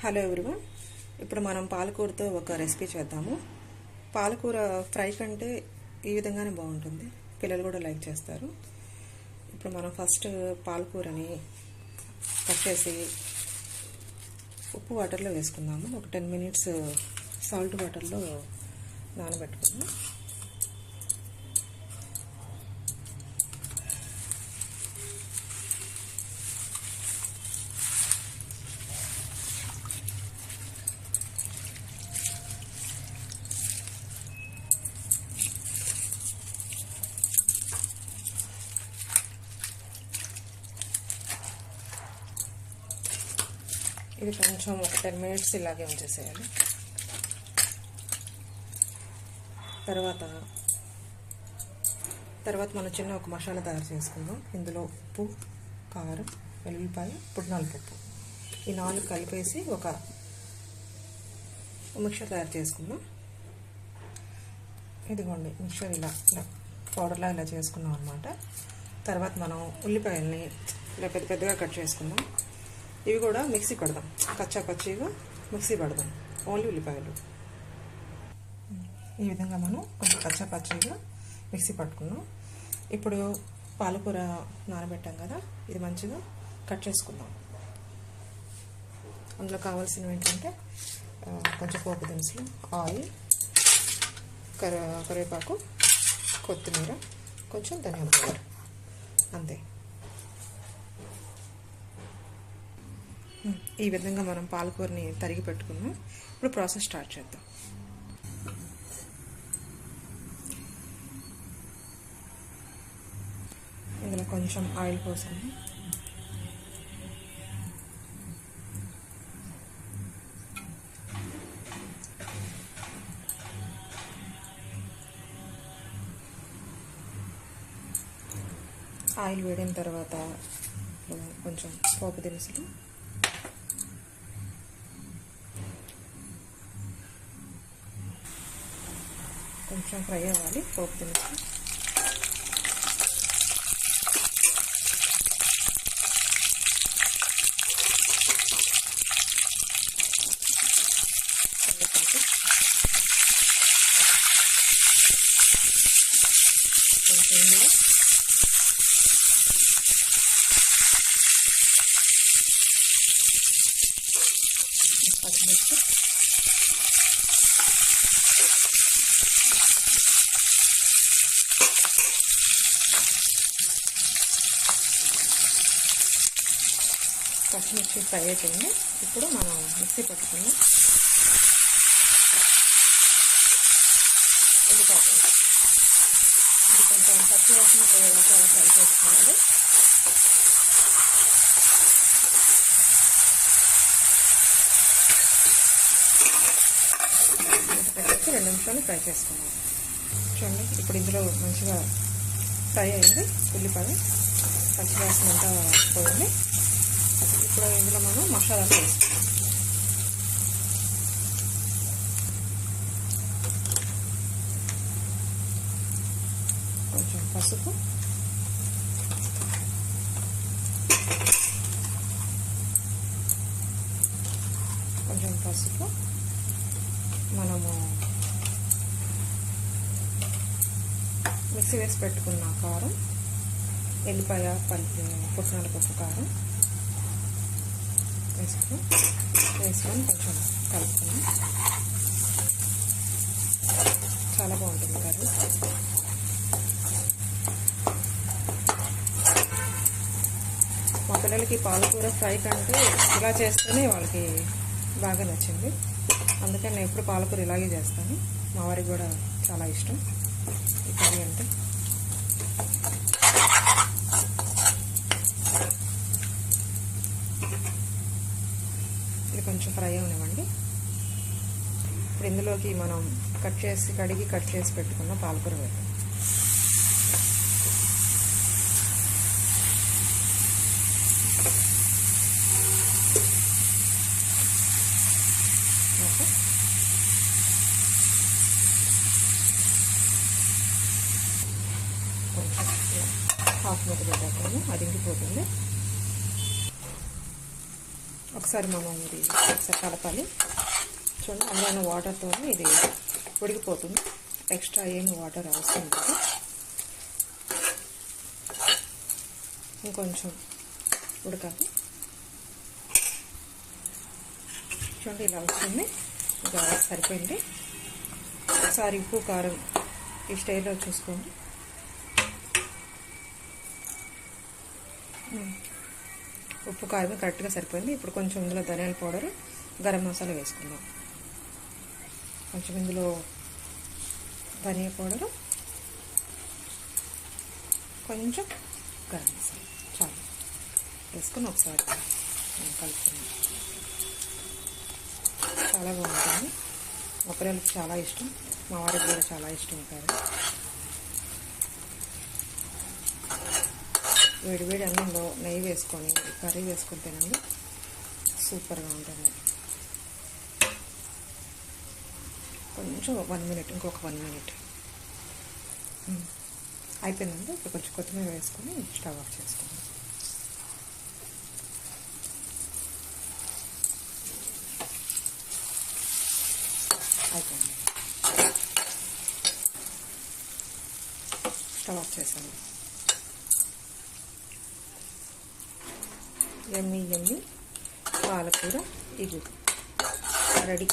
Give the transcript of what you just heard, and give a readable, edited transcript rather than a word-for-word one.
Hello everyone, ఇప్పుడు మనం పాలకూరతో ఒక రెసిపీ చేద్దాము. పాలకూర ఫ్రై కంటే ఈ విధంగానే బాగుంటుంది, పిల్లలు కూడా లైక్ చేస్తారు. ఇప్పుడు మనం ఫస్ట్ పాలకూరని కట్ చేసి ఉప్పు వాటర్లో వేసుకుందాము. ఒక 10 minutes సాల్ట్ వాటర్లో నానబెట్టుకుందాం. ఇది కొంచెం ఒక 10 minutes ఇలాగే ఉంచేసేయాలి. తర్వాత మనం చిన్న ఒక మసాలా తయారు చేసుకుందాం. ఇందులో ఉప్పు, కారం, వెల్లుల్లిపాయ, పుట్నాల పప్పు ఈ 4 కలిపేసి ఒక మిక్చర్ తయారు చేసుకుందాం. ఇదిగోండి మిక్చర్ ఇలా పౌడర్లా ఇలా చేసుకున్నాం అనమాట. తర్వాత మనం ఉల్లిపాయల్ని ఇలా పెద్దగా కట్ చేసుకుందాం. ఇవి కూడా మిక్సీ పడదాం, కచ్చా పచ్చిగా మిక్సీ పడదాం. ఓన్లీ ఉల్లిపాయలు ఈ విధంగా మనం కొంచెం కచ్చా పచ్చిగా మిక్సీ పట్టుకున్నాం. ఇప్పుడు పాలకూర నానబెట్టాం కదా, ఇది మంచిగా కట్ చేసుకుందాం. అందులో కావాల్సినవి ఏంటంటే కొంచెం పోపు దినుసులు, ఆయిల్, కరివేపాకు, కొత్తిమీర, కొంచెం ధనియాల పౌడర్, అంతే. ఈ విధంగా మనం పాలకూరని తరిగి పెట్టుకున్నాం. ఇప్పుడు ప్రాసెస్ స్టార్ట్ చేద్దాం. ఇందులో కొంచెం ఆయిల్ పోసుకుందాం. ఆయిల్ వేడిన తర్వాత కొంచెం పోపు దినుసులు, కొంచెం ఫ్రై అవ్వాలి. పోపు దినుసులు, కరివేపాకు, కొంచెం ఇంగువ, పచ్చిమిర్చి, పచ్చిమిర్చి ఫ్రై అయిపోయింది. ఇప్పుడు మనం మిక్సీ పట్టుకుని ఉల్లిపాయ ఇది కొంచెం పచ్చి వాసన పోయేదాకా ఫ్రై చేసుకోవాలి. పెట్టేసి 2 నిమిషాలు ఫ్రై చేసుకున్నాం. చూడండి, ఇప్పుడు ఇందులో మంచిగా ఫ్రై అయింది. ఉల్లిపాయ పచ్చి వాసన అంతా పోయింది. ఇప్పుడు ఇందులో మనం మసాలాలు వేసుకుంటాం. కొంచెం పసుపు, మనము మిక్సీ వేసి పెట్టుకున్న కారం, ఎల్లిపాయ, పుట్నాల పప్పు కారం వేసుకొని కొంచెం కలుపుకున్నాం. చాలా బాగుంటుంది కర్రీ. మా పిల్లలకి పాలకూర ఫ్రై కంటే ఇలా చేస్తేనే వాళ్ళకి బాగా నచ్చింది. అందుకని నేను ఎప్పుడు పాలకూర ఇలాగే చేస్తాను. మా వారికి కూడా చాలా ఇష్టం ఈ కర్రీ అంటే. ఇది కొంచెం ఫ్రై అవనివ్వండి. ఇప్పుడు ఇందులోకి మనం కడిగి కట్ చేసి పెట్టుకున్న పాలకూర వేద్దాం. హాఫ్ మూత పెట్టేస్తాము, అది ఇంకిపోతుంది. ఒక ఒకసారి మనం ఇది ఒకసారి కలపాలి. చూడండి, అందులో వాటర్తో ఇది ఉడికిపోతుంది. ఎక్స్ట్రా ఏమి వాటర్ అవసరం లేదు. ఇంకొంచెం ఉడకాలి. చూడండి, ఇలా వస్తుంది. ఇంకా సరిపోయింది. ఒకసారి ఉప్పు కారం ఈ స్టైల్లో చూసుకోండి. ఉప్పు కారం కరెక్ట్గా సరిపోయింది. ఇప్పుడు కొంచెం ఇందులో ధనియాల పౌడర్, గరం మసాలా వేసుకుందాం. కొంచెం ఇందులో ధనియా పౌడరు, కొంచెం గరం మసాలా చాలు వేసుకుని ఒకసారి కలుపుకుందాం. చాలా బాగుంటుంది. మా పిల్లలకి చాలా ఇష్టం, మా వారికి కూడా చాలా ఇష్టం కర్రీ. వేడివేడి అన్నంలో నెయ్యి వేసుకొని కర్రీ వేసుకొని తినండి, సూపర్గా ఉంటుంది. కొంచెం 1 మినిట్, ఇంకొక 1 మినిట్ అయిపోయిందండి. ఇప్పుడు కొంచెం కొత్తిమీర వేసుకొని స్టవ్ ఆఫ్ చేసుకోండి. అయిపోయింది, స్టవ్ ఆఫ్ చేసాను. యమ్మీ పాలకూర ఇగురు రెడీ.